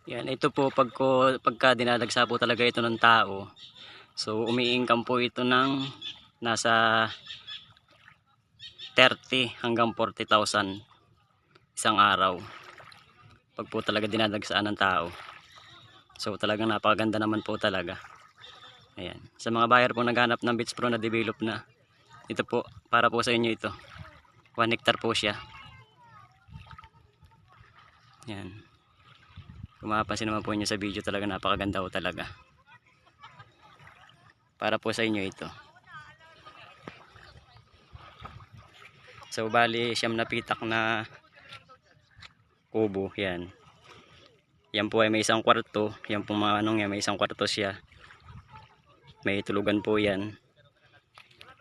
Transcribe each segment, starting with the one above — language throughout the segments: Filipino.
Yan, ito po pagka dinadagsa po talaga ito ng tao. So umiingkam po ito ng nasa 30 hanggang 40,000 isang araw. Pag po talaga dinadagsaan ng tao. So talagang napakaganda naman po talaga. Ayan. Sa mga buyer po naghanap ng Beach Pro na develop na, ito po, para po sa inyo ito. 1 hectare po siya. Ayan. Kung mapapansin naman po inyo sa video, talaga napakaganda po talaga. Para po sa inyo ito. So bali siyam na pitak na kubo. Yan. Yan po ay may isang kwarto. Yan po mga anong yan, may isang kwarto siya. May tulugan po yan.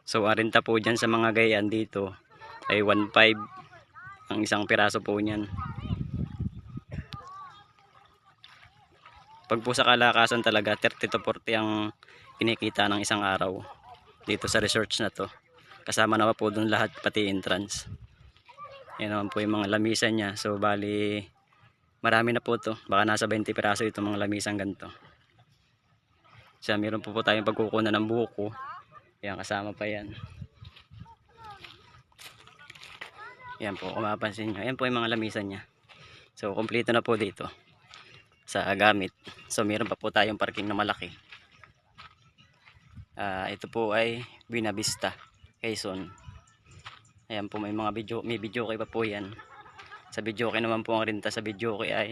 So ang renta po dyan sa mga gayan dito ay 1.5 ang isang piraso po niyan. Pag po sa kalakasan talaga 30 to 40 ang kinikita ng isang araw dito sa resorts na to. Kasama naman po dun lahat, pati entrance. Yan naman po yung mga lamisan niya. So bali marami na po to. Baka nasa 20 piraso itong mga lamisan ganito. So meron po tayong pagkukunan ng buko. Yan, kasama pa yan. Yan po, kung mapapansin nyo. Yan po yung mga lamisan niya. So kompleto na po dito sa gamit. So meron pa po tayong parking na malaki. Ito po ay Buena Vista, Quezon. Ayan po, may mga video, may video kay pa po yan. Sa video kay naman po ang renta sa video kay ay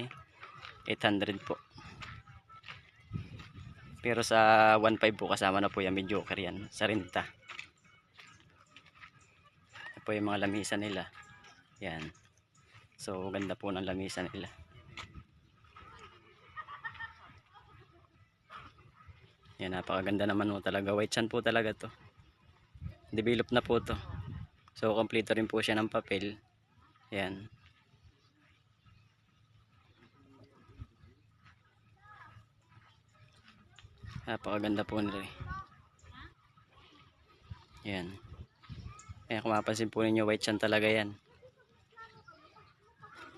800 po. Pero sa 1.5 po kasama na po yung video kay yan sa renta. Ito po yung mga lamisan nila. Yan. So ganda po ng lamisan nila. Yan, napakaganda naman po talaga. White sand po talaga to. Develop na po to. So kompleto rin po siya ng papel. Yan. Napakaganda po nila. Yan. Ayan, kung mapapansin po ninyo, white sand talaga yan.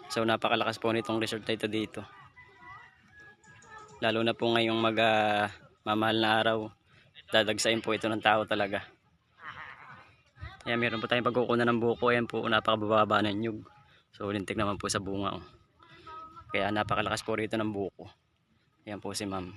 So napakalakas po nitong resort na ito dito. Lalo na po ngayong mamahal na araw, dadagsain po ito ng tao talaga. Ayan, meron po tayong pagkukunan ng buko. Ayan po, napakababa ng nyug. So lintik naman po sa bunga. Kaya napakalakas po rito ng buko. Ayan po si ma'am.